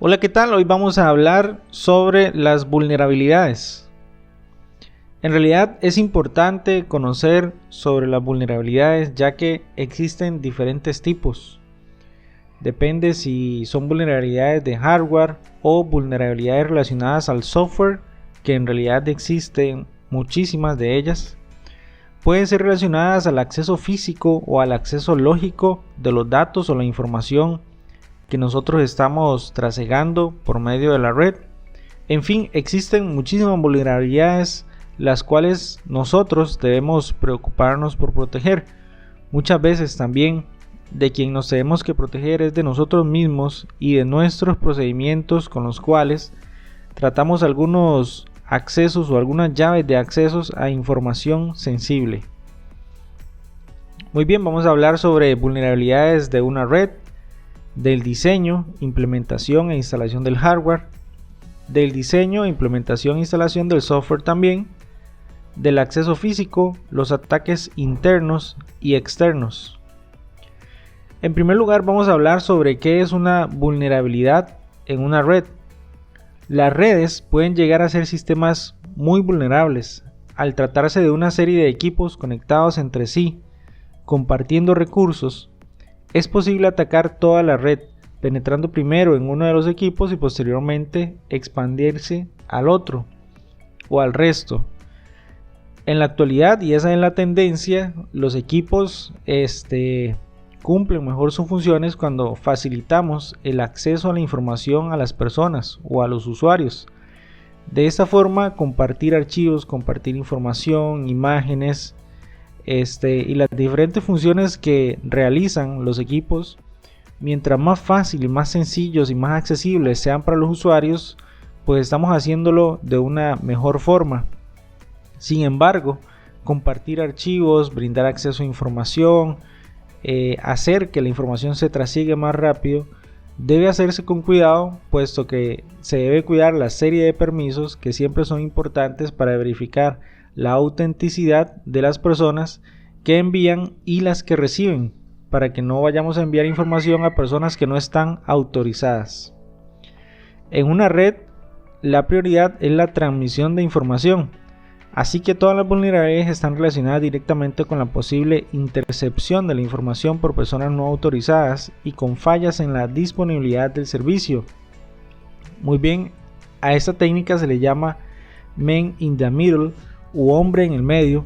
Hola, ¿qué tal? Hoy vamos a hablar sobre las vulnerabilidades. En realidad es importante conocer sobre las vulnerabilidades ya que existen diferentes tipos. Depende si son vulnerabilidades de hardware o vulnerabilidades relacionadas al software, que en realidad existen muchísimas de ellas. Pueden ser relacionadas al acceso físico o al acceso lógico de los datos o la información que nosotros estamos trasegando por medio de la red. En fin, existen muchísimas vulnerabilidades las cuales nosotros debemos preocuparnos por proteger. Muchas veces también de quien nos tenemos que proteger es de nosotros mismos y de nuestros procedimientos con los cuales tratamos algunos accesos o algunas llaves de accesos a información sensible. Muy bien, vamos a hablar sobre vulnerabilidades de una red, del diseño, implementación e instalación del hardware, del diseño, implementación e instalación del software también, del acceso físico, los ataques internos y externos. En primer lugar, vamos a hablar sobre qué es una vulnerabilidad en una red. Las redes pueden llegar a ser sistemas muy vulnerables al tratarse de una serie de equipos conectados entre sí, compartiendo recursos. Es posible atacar toda la red, penetrando primero en uno de los equipos y posteriormente expandirse al otro o al resto. En la actualidad, y esa es la tendencia, los equipos cumplen mejor sus funciones cuando facilitamos el acceso a la información a las personas o a los usuarios. De esta forma, compartir archivos, compartir información, imágenes, y las diferentes funciones que realizan los equipos, mientras más fácil y más sencillos y más accesibles sean para los usuarios, pues estamos haciéndolo de una mejor forma. Sin embargo, compartir archivos, brindar acceso a información, hacer que la información se trasigue más rápido, debe hacerse con cuidado, puesto que se debe cuidar la serie de permisos que siempre son importantes para verificar la autenticidad de las personas que envían y las que reciben, para que no vayamos a enviar información a personas que no están autorizadas. En una red, la prioridad es la transmisión de información, así que todas las vulnerabilidades están relacionadas directamente con la posible intercepción de la información por personas no autorizadas y con fallas en la disponibilidad del servicio. Muy bien, a esta técnica se le llama man in the middle u hombre en el medio,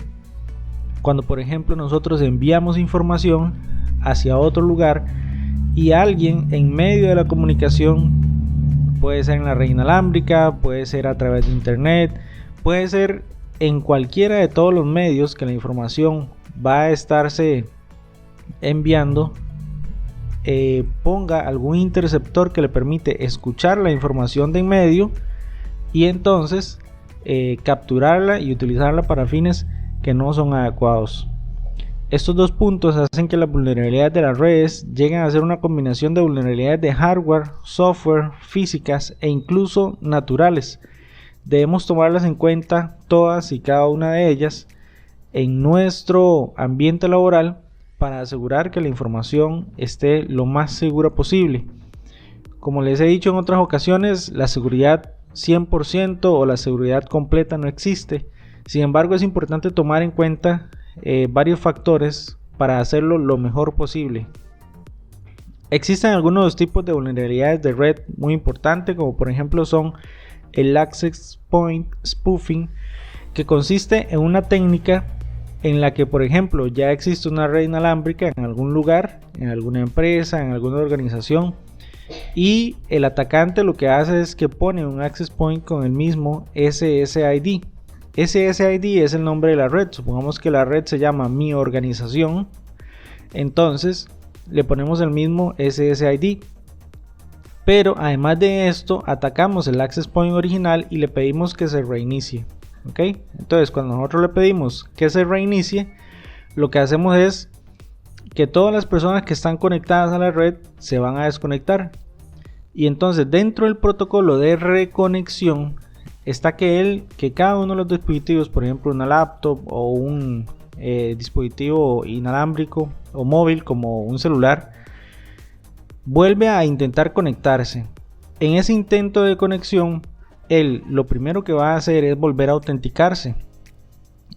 cuando por ejemplo nosotros enviamos información hacia otro lugar y alguien en medio de la comunicación, puede ser en la red inalámbrica, puede ser a través de internet, puede ser en cualquiera de todos los medios que la información va a estarse enviando, ponga algún interceptor que le permite escuchar la información de en medio y entonces capturarla y utilizarla para fines que no son adecuados. Estos dos puntos hacen que las vulnerabilidades de las redes lleguen a ser una combinación de vulnerabilidades de hardware, software, físicas e incluso naturales. Debemos tomarlas en cuenta todas y cada una de ellas en nuestro ambiente laboral para asegurar que la información esté lo más segura posible. Como les he dicho en otras ocasiones, la seguridad 100% o la seguridad completa no existe. Sin embargo, es importante tomar en cuenta varios factores para hacerlo lo mejor posible. Existen algunos tipos de vulnerabilidades de red muy importantes, como por ejemplo son el access point spoofing, que consiste en una técnica en la que por ejemplo ya existe una red inalámbrica en algún lugar, en alguna empresa, en alguna organización, y el atacante lo que hace es que pone un access point con el mismo SSID. SSID es el nombre de la red. Supongamos que la red se llama mi organización, entonces le ponemos el mismo SSID. Pero además de esto, atacamos el access point original y le pedimos que se reinicie. ¿Ok? Entonces, cuando nosotros le pedimos que se reinicie, lo que hacemos es que todas las personas que están conectadas a la red se van a desconectar. Y entonces, dentro del protocolo de reconexión está que cada uno de los dispositivos, por ejemplo una laptop o un dispositivo inalámbrico o móvil como un celular, vuelve a intentar conectarse. En ese intento de conexión, él lo primero que va a hacer es volver a autenticarse.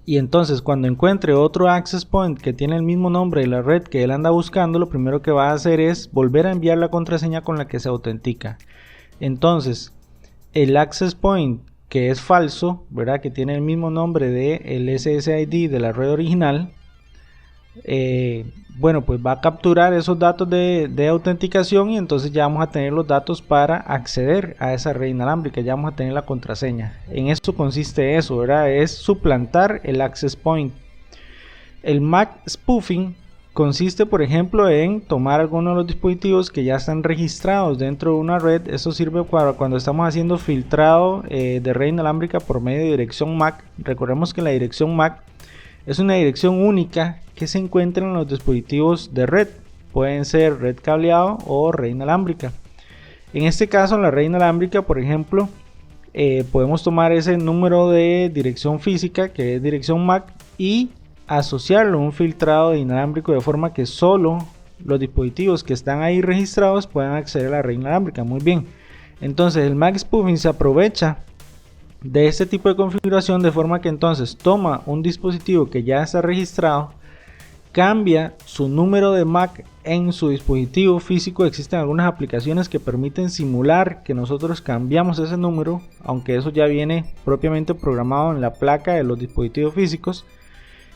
Y entonces cuando encuentre otro access point que tiene el mismo nombre de la red que él anda buscando, lo primero que va a hacer es volver a enviar la contraseña con la que se autentica. Entonces, el access point que es falso, ¿verdad? Que tiene el mismo nombre del SSID de la red original, bueno, pues va a capturar esos datos de autenticación y entonces ya vamos a tener los datos para acceder a esa red inalámbrica, ya vamos a tener la contraseña. En esto consiste eso, ¿verdad? Es suplantar el access point. El MAC spoofing consiste, por ejemplo, en tomar algunos de los dispositivos que ya están registrados dentro de una red. Eso sirve para cuando estamos haciendo filtrado de red inalámbrica por medio de dirección MAC. Recordemos que la dirección MAC es una dirección única que se encuentra en los dispositivos de red. Pueden ser red cableado o red inalámbrica. En este caso, en la red inalámbrica, por ejemplo, podemos tomar ese número de dirección física, que es dirección MAC, y asociarlo a un filtrado de inalámbrico de forma que solo los dispositivos que están ahí registrados puedan acceder a la red inalámbrica. Muy bien. Entonces, el MAC spoofing se aprovecha de este tipo de configuración de forma que entonces toma un dispositivo que ya está registrado, cambia su número de MAC en su dispositivo físico. Existen algunas aplicaciones que permiten simular que nosotros cambiamos ese número, aunque eso ya viene propiamente programado en la placa de los dispositivos físicos.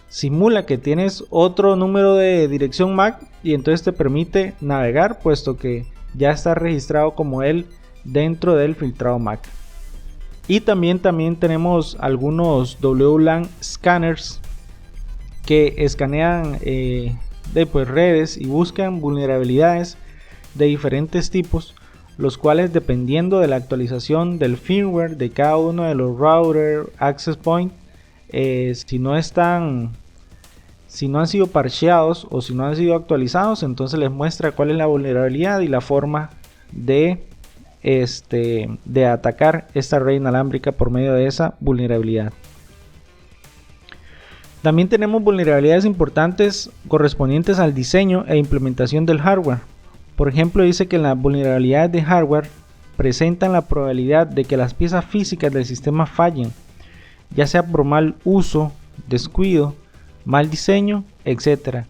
Simula que tienes otro número de dirección MAC y entonces te permite navegar, puesto que ya está registrado como él dentro del filtrado MAC. Y también tenemos algunos WLAN scanners que escanean redes y buscan vulnerabilidades de diferentes tipos, los cuales, dependiendo de la actualización del firmware de cada uno de los router access point, si no han sido parcheados o si no han sido actualizados, entonces les muestra cuál es la vulnerabilidad y la forma de atacar esta red inalámbrica por medio de esa vulnerabilidad. También tenemos vulnerabilidades importantes correspondientes al diseño e implementación del hardware. Por ejemplo, dice que las vulnerabilidades de hardware presentan la probabilidad de que las piezas físicas del sistema fallen, ya sea por mal uso, descuido, mal diseño, etc.,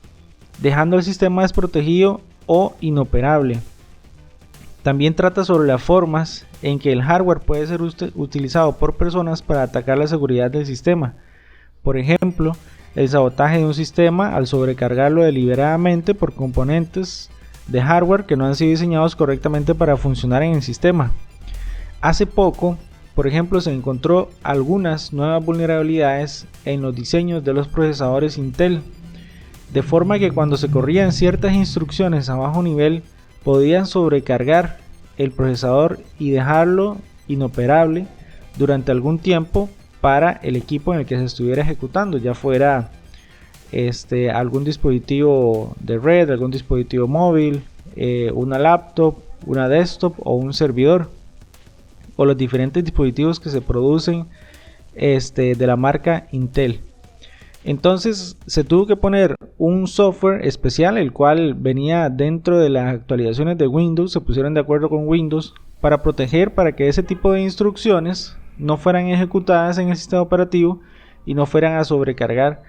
dejando el sistema desprotegido o inoperable. También trata sobre las formas en que el hardware puede ser utilizado por personas para atacar la seguridad del sistema. Por ejemplo, el sabotaje de un sistema al sobrecargarlo deliberadamente por componentes de hardware que no han sido diseñados correctamente para funcionar en el sistema. Hace poco, por ejemplo, se encontró algunas nuevas vulnerabilidades en los diseños de los procesadores Intel, de forma que cuando se corrían ciertas instrucciones a bajo nivel, podían sobrecargar el procesador y dejarlo inoperable durante algún tiempo para el equipo en el que se estuviera ejecutando, ya fuera algún dispositivo de red, algún dispositivo móvil, una laptop, una desktop o un servidor, o los diferentes dispositivos que se producen de la marca Intel. Entonces se tuvo que poner un software especial, el cual venía dentro de las actualizaciones de Windows. Se pusieron de acuerdo con Windows para proteger, para que ese tipo de instrucciones no fueran ejecutadas en el sistema operativo y no fueran a sobrecargar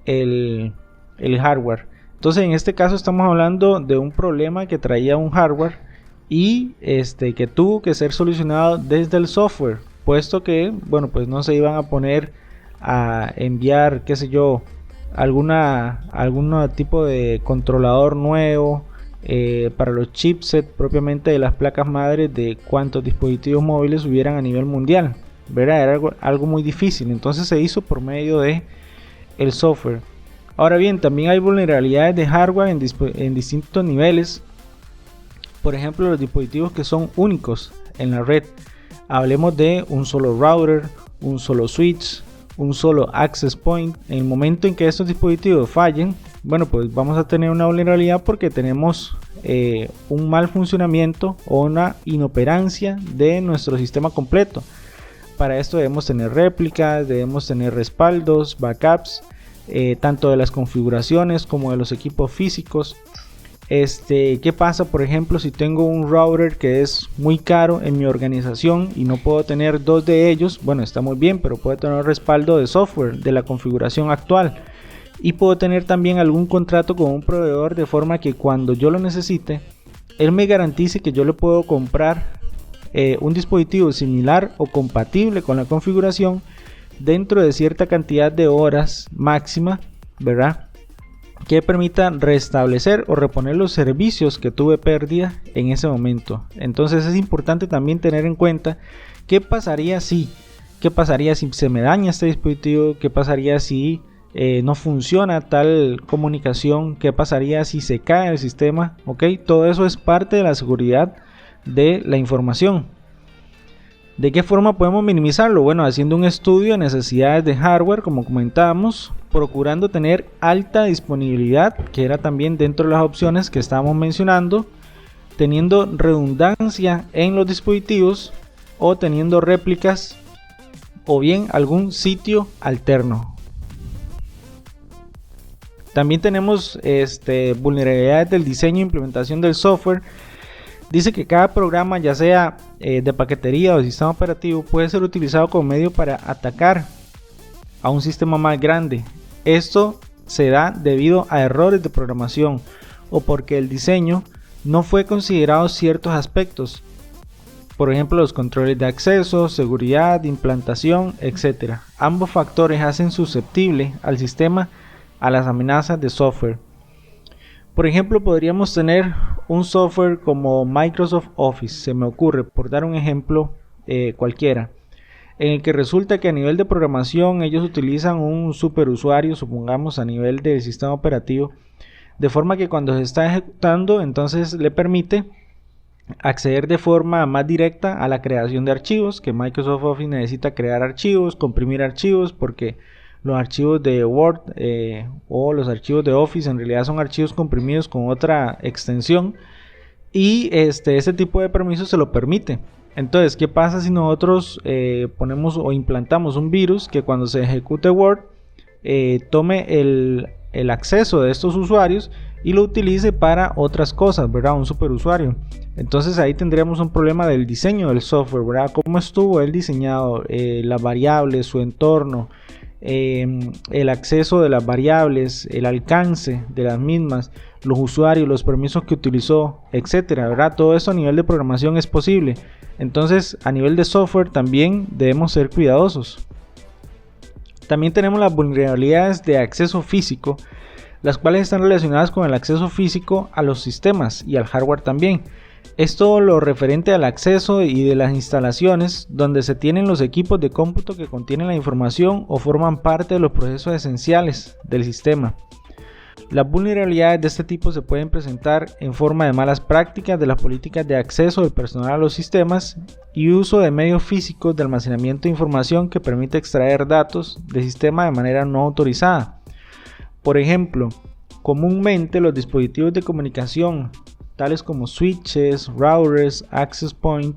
el hardware. Entonces en este caso estamos hablando de un problema que traía un hardware y que tuvo que ser solucionado desde el software, puesto que, bueno, pues no se iban a poner a enviar, qué sé yo, algún tipo de controlador nuevo para los chipsets propiamente de las placas madres de cuántos dispositivos móviles hubieran a nivel mundial, ¿verdad? Era algo muy difícil, entonces se hizo por medio de el software. Ahora bien, también hay vulnerabilidades de hardware en distintos niveles. Por ejemplo, los dispositivos que son únicos en la red. Hablemos de un solo router, un solo switch, un solo access point. En el momento en que estos dispositivos fallen, bueno, pues vamos a tener una vulnerabilidad porque tenemos un mal funcionamiento o una inoperancia de nuestro sistema completo. Para esto debemos tener réplicas, debemos tener respaldos, backups, tanto de las configuraciones como de los equipos físicos. ¿Qué pasa, por ejemplo, si tengo un router que es muy caro en mi organización y no puedo tener dos de ellos? Bueno, está muy bien, pero puedo tener respaldo de software de la configuración actual. Y puedo tener también algún contrato con un proveedor de forma que cuando yo lo necesite, él me garantice que yo le puedo comprar un dispositivo similar o compatible con la configuración dentro de cierta cantidad de horas máxima, ¿verdad?, que permita restablecer o reponer los servicios que tuve pérdida en ese momento. Entonces es importante también tener en cuenta qué pasaría si se me daña este dispositivo, qué pasaría si no funciona tal comunicación, qué pasaría si se cae el sistema, ¿ok? Todo eso es parte de la seguridad de la información. ¿De qué forma podemos minimizarlo? Bueno, haciendo un estudio de necesidades de hardware, como comentábamos, procurando tener alta disponibilidad, que era también dentro de las opciones que estábamos mencionando, teniendo redundancia en los dispositivos o teniendo réplicas o bien algún sitio alterno. También tenemos vulnerabilidades del diseño e implementación del software. Dice que cada programa, ya sea de paquetería o de sistema operativo, puede ser utilizado como medio para atacar a un sistema más grande. Esto se da debido a errores de programación o porque el diseño no fue considerado ciertos aspectos. Por ejemplo, los controles de acceso, seguridad, implantación, etc. Ambos factores hacen susceptible al sistema a las amenazas de software. Por ejemplo, podríamos tener un software como Microsoft Office, se me ocurre, por dar un ejemplo cualquiera, en el que resulta que a nivel de programación ellos utilizan un superusuario, supongamos a nivel del sistema operativo, de forma que cuando se está ejecutando, entonces le permite acceder de forma más directa a la creación de archivos, que Microsoft Office necesita crear archivos, comprimir archivos, porque los archivos de Word o los archivos de Office en realidad son archivos comprimidos con otra extensión, y este tipo de permisos se lo permite. Entonces, ¿qué pasa si nosotros ponemos o implantamos un virus que cuando se ejecute Word tome el acceso de estos usuarios y lo utilice para otras cosas, ¿verdad? Un superusuario. Entonces ahí tendríamos un problema del diseño del software, ¿verdad? ¿Cómo estuvo él diseñado? Las variables, su entorno, el acceso de las variables, el alcance de las mismas, los usuarios, los permisos que utilizó, etcétera, ¿verdad? Todo eso a nivel de programación es posible. Entonces, a nivel de software también debemos ser cuidadosos. También tenemos las vulnerabilidades de acceso físico, las cuales están relacionadas con el acceso físico a los sistemas y al hardware también. Esto lo referente al acceso y de las instalaciones donde se tienen los equipos de cómputo que contienen la información o forman parte de los procesos esenciales del sistema. Las vulnerabilidades de este tipo se pueden presentar en forma de malas prácticas de las políticas de acceso del personal a los sistemas y uso de medios físicos de almacenamiento de información que permite extraer datos del sistema de manera no autorizada. Por ejemplo, comúnmente los dispositivos de comunicación, tales como switches, routers, access point,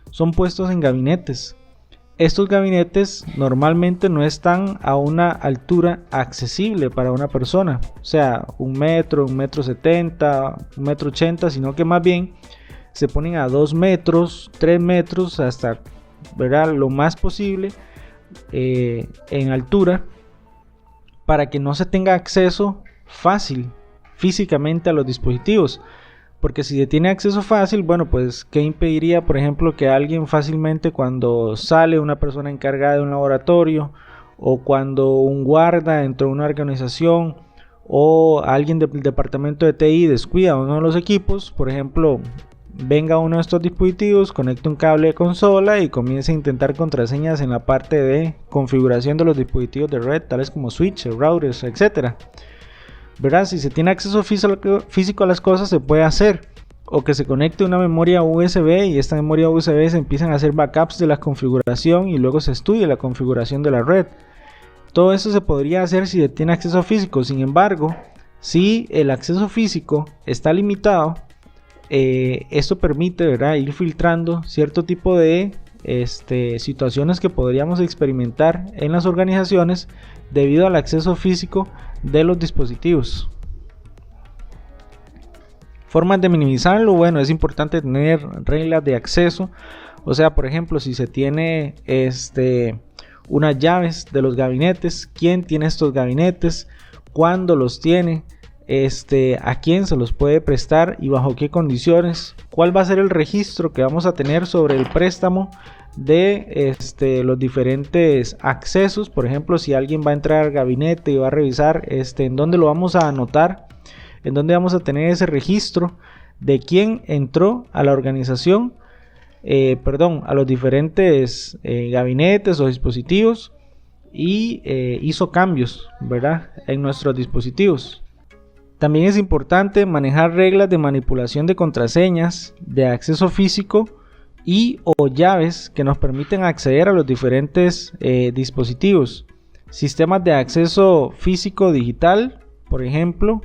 son puestos en gabinetes. Estos gabinetes normalmente no están a una altura accesible para una persona, o sea, 1 metro, 1,70 m, 1,80 m, sino que más bien se ponen a 2 metros, 3 metros, hasta, ¿verdad?, lo más posible en altura, para que no se tenga acceso fácil físicamente a los dispositivos. Porque si se tiene acceso fácil, bueno, pues ¿qué impediría, por ejemplo, que alguien fácilmente, cuando sale una persona encargada de un laboratorio, o cuando un guarda dentro de una organización, o alguien del departamento de TI descuida uno de los equipos, por ejemplo, venga a uno de estos dispositivos, conecte un cable de consola y comience a intentar contraseñas en la parte de configuración de los dispositivos de red, tales como switches, routers, etcétera? ¿Verdad? Si se tiene acceso físico a las cosas, se puede hacer, o que se conecte una memoria USB y esta memoria USB se empiezan a hacer backups de la configuración y luego se estudia la configuración de la red. Todo eso se podría hacer si se tiene acceso físico. Sin embargo, si el acceso físico está limitado, esto permite, ¿verdad?, ir filtrando cierto tipo de situaciones que podríamos experimentar en las organizaciones debido al acceso físico de los dispositivos. Formas de minimizarlo, bueno, es importante tener reglas de acceso. O sea, por ejemplo, si se tiene unas llaves de los gabinetes, quién tiene estos gabinetes, cuándo los tiene, a quién se los puede prestar y bajo qué condiciones, cuál va a ser el registro que vamos a tener sobre el préstamo de los diferentes accesos. Por ejemplo, si alguien va a entrar al gabinete y va a revisar en dónde lo vamos a anotar, en dónde vamos a tener ese registro de quién entró a la organización, a los diferentes gabinetes o dispositivos y hizo cambios, ¿verdad?, en nuestros dispositivos. También es importante manejar reglas de manipulación de contraseñas, de acceso físico y o llaves que nos permiten acceder a los diferentes dispositivos. Sistemas de acceso físico digital, por ejemplo,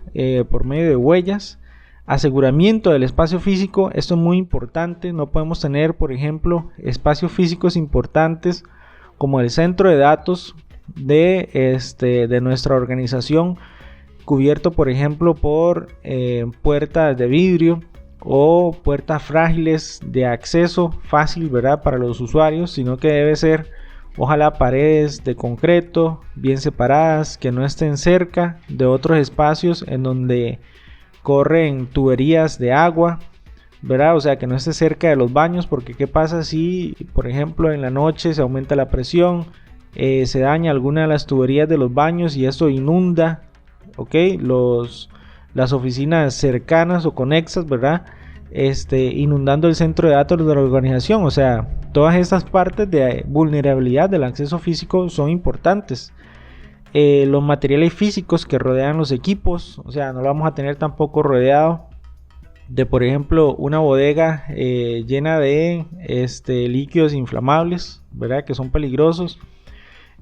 por medio de huellas. Aseguramiento del espacio físico, esto es muy importante. No podemos tener, por ejemplo, espacios físicos importantes como el centro de datos de nuestra organización cubierto, por ejemplo, por puertas de vidrio o puertas frágiles de acceso fácil, ¿verdad?, para los usuarios, sino que debe ser, ojalá, paredes de concreto bien separadas, que no estén cerca de otros espacios en donde corren tuberías de agua, ¿verdad? O sea, que no esté cerca de los baños, porque ¿qué pasa si, por ejemplo, en la noche se aumenta la presión, se daña alguna de las tuberías de los baños y esto inunda, ¿ok?, las oficinas cercanas o conexas, ¿verdad?, inundando el centro de datos de la organización. O sea, todas estas partes de vulnerabilidad del acceso físico son importantes. Los materiales físicos que rodean los equipos, o sea, no lo vamos a tener tampoco rodeado de, por ejemplo, una bodega llena de líquidos inflamables, ¿verdad?, que son peligrosos.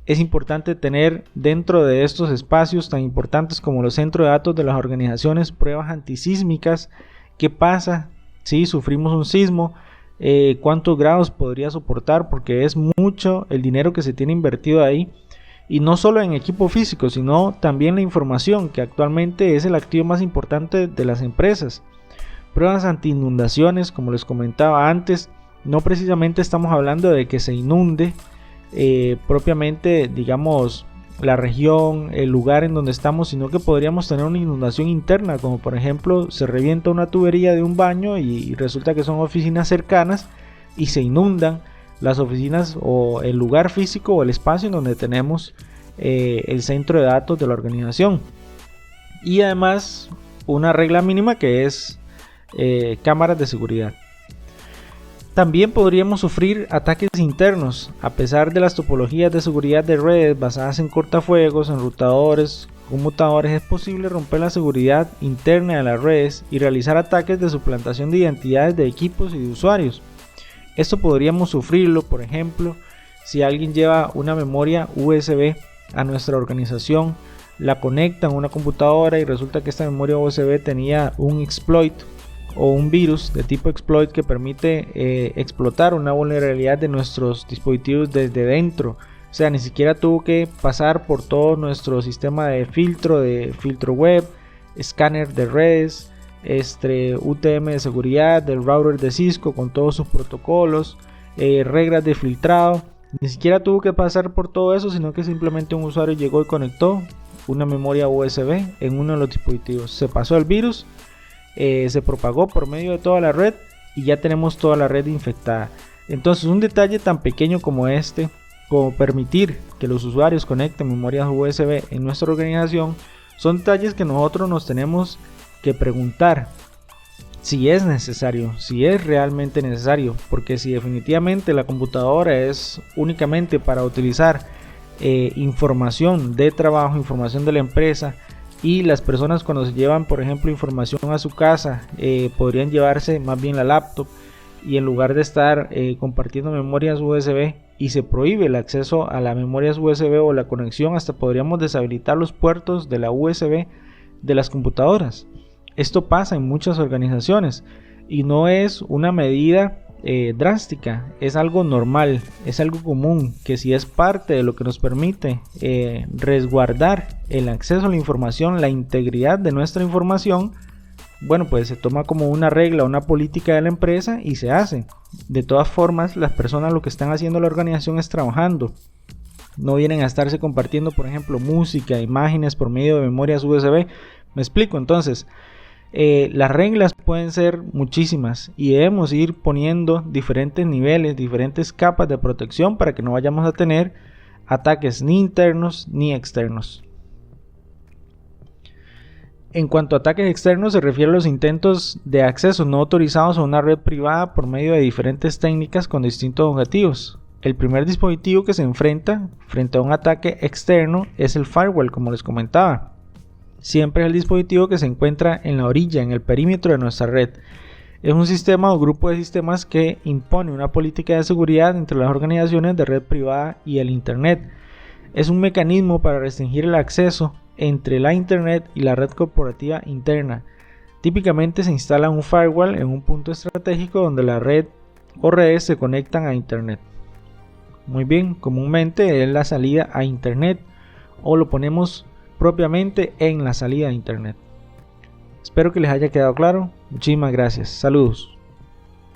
Es importante tener dentro de estos espacios tan importantes como los centros de datos de las organizaciones pruebas antisísmicas. ¿Qué pasa si sufrimos un sismo? ¿Cuántos grados podría soportar? Porque es mucho el dinero que se tiene invertido ahí. Y no solo en equipo físico, sino también la información, que actualmente es el activo más importante de las empresas. Pruebas anti inundaciones, como les comentaba antes. No precisamente estamos hablando de que se inunde propiamente, digamos, la región, el lugar en donde estamos, sino que podríamos tener una inundación interna, como por ejemplo se revienta una tubería de un baño y resulta que son oficinas cercanas y se inundan las oficinas o el lugar físico o el espacio en donde tenemos el centro de datos de la organización. Y además una regla mínima que es cámaras de seguridad. También podríamos sufrir ataques internos. A pesar de las topologías de seguridad de redes basadas en cortafuegos, enrutadores, conmutadores, es posible romper la seguridad interna de las redes y realizar ataques de suplantación de identidades de equipos y de usuarios. Esto podríamos sufrirlo, por ejemplo, si alguien lleva una memoria USB a nuestra organización, la conecta a una computadora y resulta que esta memoria USB tenía un exploit o un virus de tipo exploit que permite explotar una vulnerabilidad de nuestros dispositivos desde dentro. O sea, ni siquiera tuvo que pasar por todo nuestro sistema de filtro web, escáner de redes, UTM de seguridad, del router de Cisco con todos sus protocolos, reglas de filtrado. Ni siquiera tuvo que pasar por todo eso, sino que simplemente un usuario llegó y conectó una memoria USB en uno de los dispositivos. Se pasó el virus, se propagó por medio de toda la red y ya tenemos toda la red infectada. Entonces, un detalle tan pequeño como como permitir que los usuarios conecten memorias USB en nuestra organización, son detalles que nosotros nos tenemos que preguntar si es necesario, si es realmente necesario, porque si definitivamente la computadora es únicamente para utilizar información de trabajo, información de la empresa, y las personas cuando se llevan, por ejemplo, información a su casa, podrían llevarse más bien la laptop, y en lugar de estar compartiendo memorias USB y se prohíbe el acceso a las memorias USB o la conexión, hasta podríamos deshabilitar los puertos de la USB de las computadoras. Esto pasa en muchas organizaciones y no es una medida drástica, es algo normal, es algo común, que si es parte de lo que nos permite resguardar el acceso a la información, la integridad de nuestra información, bueno, pues se toma como una regla, una política de la empresa y se hace. De todas formas, las personas lo que están haciendo en la organización es trabajando. No vienen a estarse compartiendo, por ejemplo, música, imágenes por medio de memorias USB. Me explico, entonces, las reglas pueden ser muchísimas y debemos ir poniendo diferentes niveles, diferentes capas de protección para que no vayamos a tener ataques ni internos ni externos. En cuanto a ataques externos, se refiere a los intentos de acceso no autorizados a una red privada por medio de diferentes técnicas con distintos objetivos. El primer dispositivo que se enfrenta frente a un ataque externo es el firewall, como les comentaba. Siempre es el dispositivo que se encuentra en la orilla, en el perímetro de nuestra red. Es un sistema o grupo de sistemas que impone una política de seguridad entre las organizaciones de red privada y el Internet. Es un mecanismo para restringir el acceso entre la Internet y la red corporativa interna. Típicamente se instala un firewall en un punto estratégico donde la red o redes se conectan a Internet. Muy bien, comúnmente es la salida a Internet o lo ponemos propiamente en la salida a Internet. Espero que les haya quedado claro. Muchísimas gracias. Saludos.